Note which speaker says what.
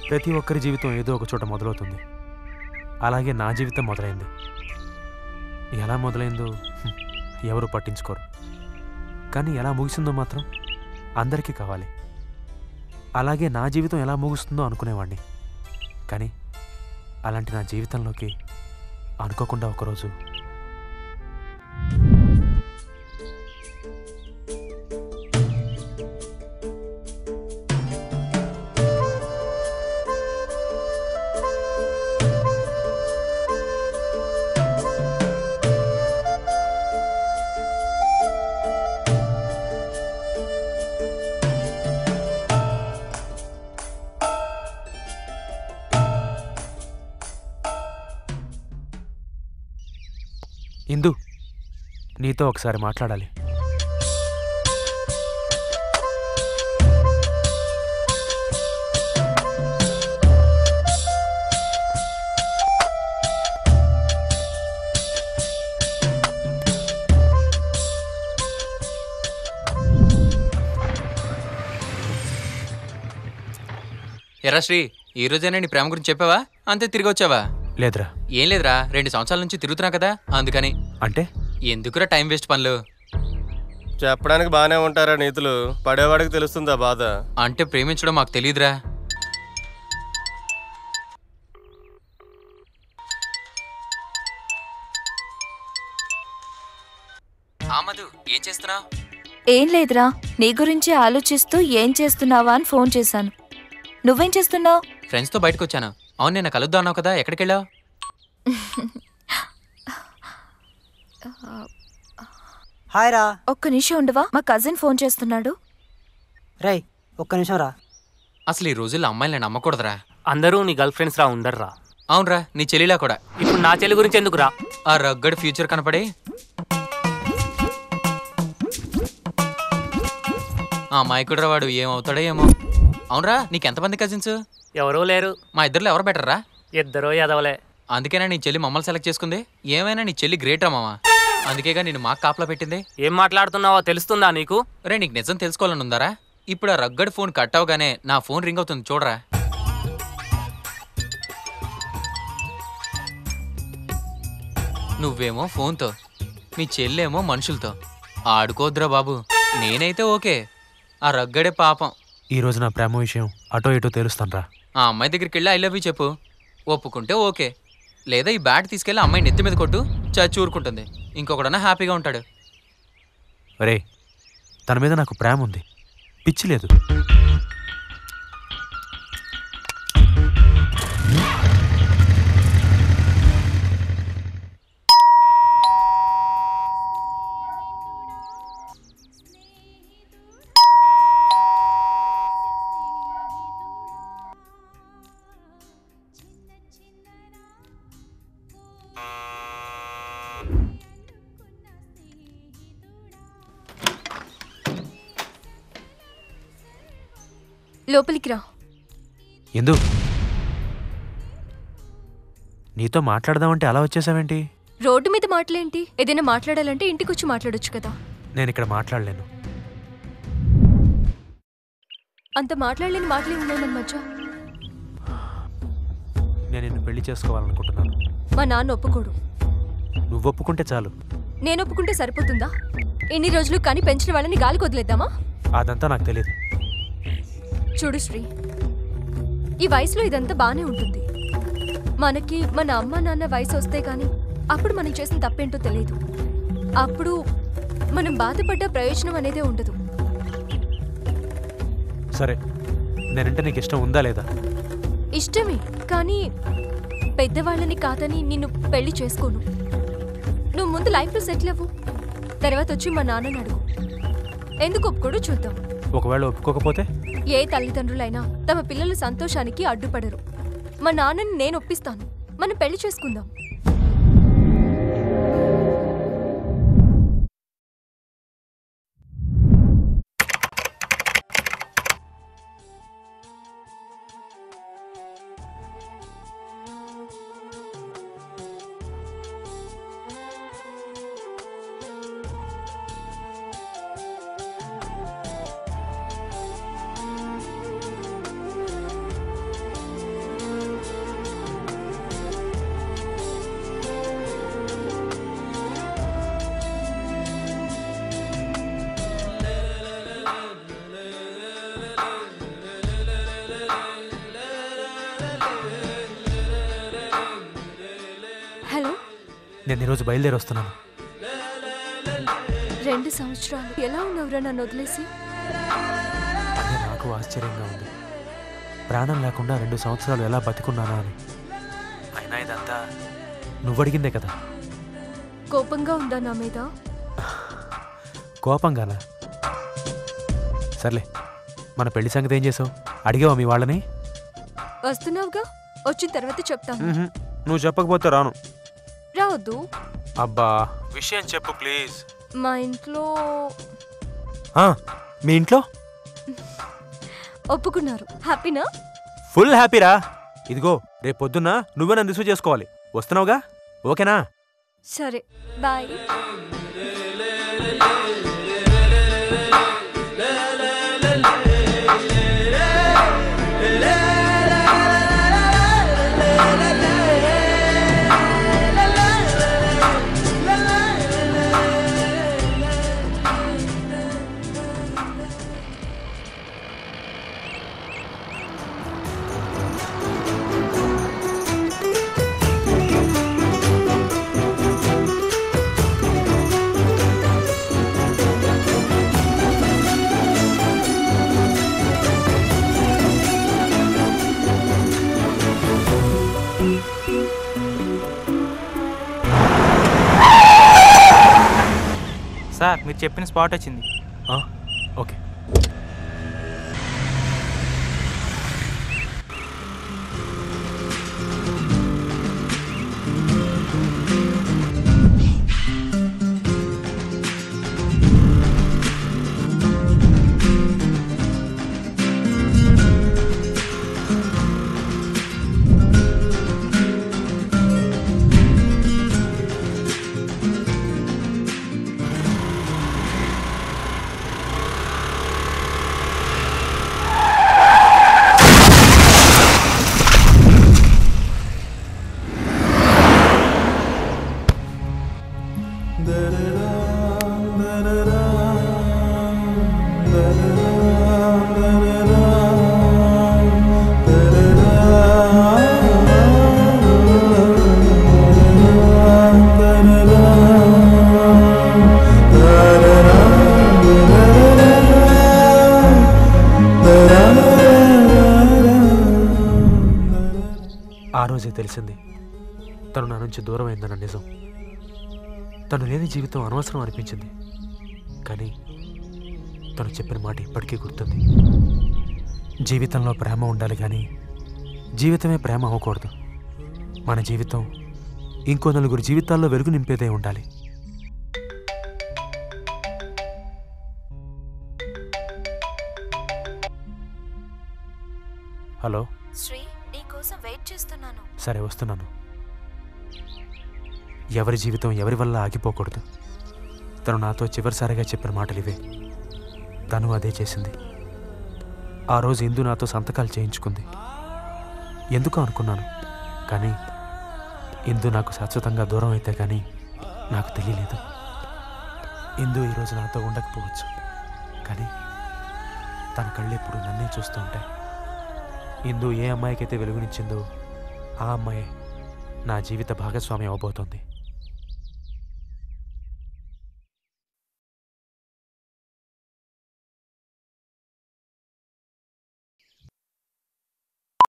Speaker 1: ప్రతి ఒక్కరి జీవితం ఏదో ఒక చోట మొదలవుతుంది. అలాగే నా జీవితం మొదలైంది. ఎలా మొదలైందో ఎవరు పట్టించుకోరు, కానీ ఎలా ముగిసిందో మాత్రం అందరికీ కావాలి. అలాగే నా జీవితం ఎలా ముగుస్తుందో అనుకునేవాడిని, కానీ అలాంటి నా జీవితంలోకి అనుకోకుండా ఒకరోజు ఇందు, నీతో ఒకసారి మాట్లాడాలి.
Speaker 2: ఎరా శ్రీ, ఈ రోజైనా నీ ప్రేమ గురించి చెప్పావా? అంతే తిరిగి వచ్చావా?
Speaker 1: లేదురా.
Speaker 2: ఏం లేదురా, 2 సంవత్సరాల నుంచి తిరుగుతున్నా కదా, అందుకని.
Speaker 1: అంటే
Speaker 2: ఎందుకురా టైం వేస్ట్ పనులు?
Speaker 3: చెప్పడానికి బానే ఉంటారా నీతులు, పడేవాడికి తెలుస్తుందా బాధ.
Speaker 2: అంటే ప్రేమించడం మాకు తెలియదురా. మధు, ఏం చేస్తున్నావు?
Speaker 4: ఏం లేదురా, నీ గురించి ఆలోచిస్తూ ఏం చేస్తున్నావా అని ఫోన్ చేశాను. నువ్వేం చేస్తున్నావు?
Speaker 2: ఫ్రెండ్స్తో బయటకు వచ్చాను. అవును, నేను కలుద్దాం అన్నావు కదా, ఎక్కడికి వెళ్ళావు?
Speaker 5: హాయ్ రా.
Speaker 4: ఒక్క నిమిషం ఉండవా, మా కజిన్ ఫోన్ చేస్తున్నాడు.
Speaker 5: రేయ్ ఒక్క నిమిషం రా.
Speaker 2: అసలు ఈ రోజుల్లో అమ్మాయిని నమ్మకూడదురా.
Speaker 6: అందరూ నీ గర్ల్ ఫ్రెండ్స్ రా ఉండర్రా.
Speaker 2: అవునరా, నీ చెల్లిలా కూడా.
Speaker 6: ఇప్పుడు నా చెల్లి గురించి ఎందుకురా?
Speaker 2: ఆ రగ్గడి ఫ్యూచర్ కనపడి ఆ అమాయకుడురా వాడు, ఏమవుతాడో ఏమో. అవునరా, నీకెంతమంది కజిన్స్?
Speaker 6: ఎవరూ లేరు.
Speaker 2: మా ఇద్దరులో ఎవరు బెటర్రా?
Speaker 6: ఇద్దరూ ఎదవలే.
Speaker 2: అందుకేనా నీ చెల్లి మమ్మల్ని సెలెక్ట్ చేసుకుంది? ఏమైనా నీ చెల్లి గ్రేట్ రా మామ, అందుకేగా నేను మాకు కాపలా పెట్టింది.
Speaker 6: ఏం మాట్లాడుతున్నావో తెలుస్తుందా నీకు?
Speaker 2: రే, నీకు నిజం తెలుసుకోవాలని ఉందారా? ఇప్పుడు ఆ రగ్గడి ఫోన్ కట్ అవగానే నా ఫోన్ రింగ్ అవుతుంది, చూడరా. నువ్వేమో ఫోన్తో, మీ చెల్లేమో మనుషులతో. ఆడుకోద్దురా బాబు. నేనైతే ఓకే, ఆ రగ్గడే పాపం.
Speaker 1: ఈరోజు నా ప్రేమ విషయం అటో ఇటో తెలుస్తానరా.
Speaker 2: ఆ అమ్మాయి దగ్గరికి వెళ్ళి ఐ లవ్ యూ చెప్పు, ఒప్పుకుంటే ఓకే. లేదా ఈ బ్యాట్ తీసుకెళ్ళి అమ్మాయి నెత్తి మీద కొట్టు, చచ్చి ఊరుకుంటుంది. ఇంకొకడన్నా హ్యాపీగా ఉంటాడు.
Speaker 1: రే, తన మీద నాకు ప్రేమ ఉంది, పిచ్చి లేదు.
Speaker 4: లోపలికి రా.
Speaker 1: ఎందు, నీతో మాట్లాడదామంటే అలా వచ్చేసావేంటి?
Speaker 4: రోడ్డు మీద మాటలేంటి? ఏదైనా మాట్లాడాలంటే ఇంటికి వచ్చి మాట్లాడొచ్చు కదా.
Speaker 1: నేను ఇక్కడ మాట్లాడలేను.
Speaker 4: అంత మాట్లాడలేని మాటలే ఉన్నాయి మన మధ్య.
Speaker 1: నేను నిన్ను పెళ్లి చేసుకోవాలనుకుంటున్నాను.
Speaker 4: మా నాన్న ఒప్పుకోడు.
Speaker 1: నువ్వు ఒప్పుకుంటే చాలు.
Speaker 4: నేను ఒప్పుకుంటే సరిపోతుందా? ఎన్ని రోజులు కానీ పెంచిన వాళ్ళని గాలికి వదిలేద్దామా?
Speaker 1: అదంతా నాకు తెలియదు.
Speaker 4: చూడు శ్రీ, ఈ వయసులో ఇదంతా బానే ఉంటుంది. మనకి మన అమ్మ నాన్న వయసు వస్తే గానీ అప్పుడు మనం చేసిన తప్పేంటో తెలియదు. అప్పుడు మనం బాధపడ్డ ప్రయోజనం అనేదే ఉండదు.
Speaker 1: సరే, నేనంటే నీకు ఇష్టం ఉందా లేదా?
Speaker 4: ఇష్టమే, కానీ పెద్దవాళ్ళని కాదని నిన్ను పెళ్లి చేసుకోను. నువ్వు ముందు లైఫ్లో సెటిల్ అవ్వు, తర్వాత వచ్చి మా నాన్నని అడుగు. ఎందుకు ఒప్పుకోడు చూద్దాం.
Speaker 1: ఒకవేళ ఒప్పుకోకపోతే?
Speaker 4: ఏ తల్లిదండ్రులైనా తమ పిల్లల సంతోషానికి అడ్డుపడరు. మా నాన్నని నేను ఒప్పిస్తాను, మనం పెళ్లి చేసుకుందాం.
Speaker 1: నేను ఈరోజు బయలుదేరి వస్తున్నాను.
Speaker 4: 2 సంవత్సరాలు ఎలా ఉన్నావురా నన్ను వదిలేసి?
Speaker 1: అదే నాకు ఆశ్చర్యంగా ఉంది. ప్రాణం లేకుండా 2 సంవత్సరాలు ఎలా బతికున్నానా అని. అయినా ఇదంతా నువ్వు అడిగిందే కదా.
Speaker 4: కోపంగా ఉందా నా మీద?
Speaker 1: కోపంగానా? సర్లే, మన పెళ్లి సంగతి ఏం చేసావు? అడిగావా మీ వాళ్ళని?
Speaker 4: వస్తున్నావుగా, వచ్చిన తర్వాత చెప్తాను.
Speaker 1: నువ్వు చెప్పకపోతే రాను.
Speaker 4: రావద్దు.
Speaker 1: అబ్బా, విషయం చెప్పు ప్లీజ్.
Speaker 4: మా ఇంట్లో
Speaker 1: మీ ఇంట్లో
Speaker 4: ఒప్పుకున్నారు. హ్యాపీనా?
Speaker 1: ఫుల్ హ్యాపీరా. ఇదిగో రేపు పొద్దున్న నువ్వే నన్ను రిసీవ్ చేసుకోవాలి. వస్తున్నావుగా? ఓకేనా?
Speaker 4: సరే, బాయ్.
Speaker 7: సార్, మీరు చెప్పిన స్పాట్ వచ్చింది.
Speaker 1: ఓకే. ఆ రోజే తెలిసింది తను నా నుంచి దూరం అయిందన్న నిజం. తను లేని జీవితం అనవసరం అనిపించింది. కానీ తను చెప్పిన మాట ఇప్పటికీ గుర్తుంది. జీవితంలో ప్రేమ ఉండాలి కానీ జీవితమే ప్రేమ అవ్వకూడదు. మన జీవితం ఇంకో నలుగురు జీవితాల్లో వెలుగు నింపేదే ఉండాలి. హలో
Speaker 4: శ్రీ, నీకోసం వెయిట్ చేస్తున్నాను.
Speaker 1: సరే, వస్తున్నాను. ఎవరి జీవితం ఎవరి వల్ల ఆగిపోకూడదు. తను నాతో చివరిసారిగా చెప్పిన మాటలు ఇవే. తను అదే చేసింది. ఆ రోజు ఇందు నాతో సంతకాలు చేయించుకుంది. ఎందుకో అనుకున్నాను, కానీ ఇందు నాకు శాశ్వతంగా దూరం అయితే కానీ నాకు తెలియలేదు. ఇందు ఈరోజు నాతో ఉండకపోవచ్చు, కానీ తన కళ్ళెప్పుడు నన్నే చూస్తూ ఉంటాయి. ఇందు ఏ అమ్మాయికైతే వెలుగునిచ్చిందో ఆ అమ్మాయి నా జీవిత భాగస్వామి అవబోతోంది.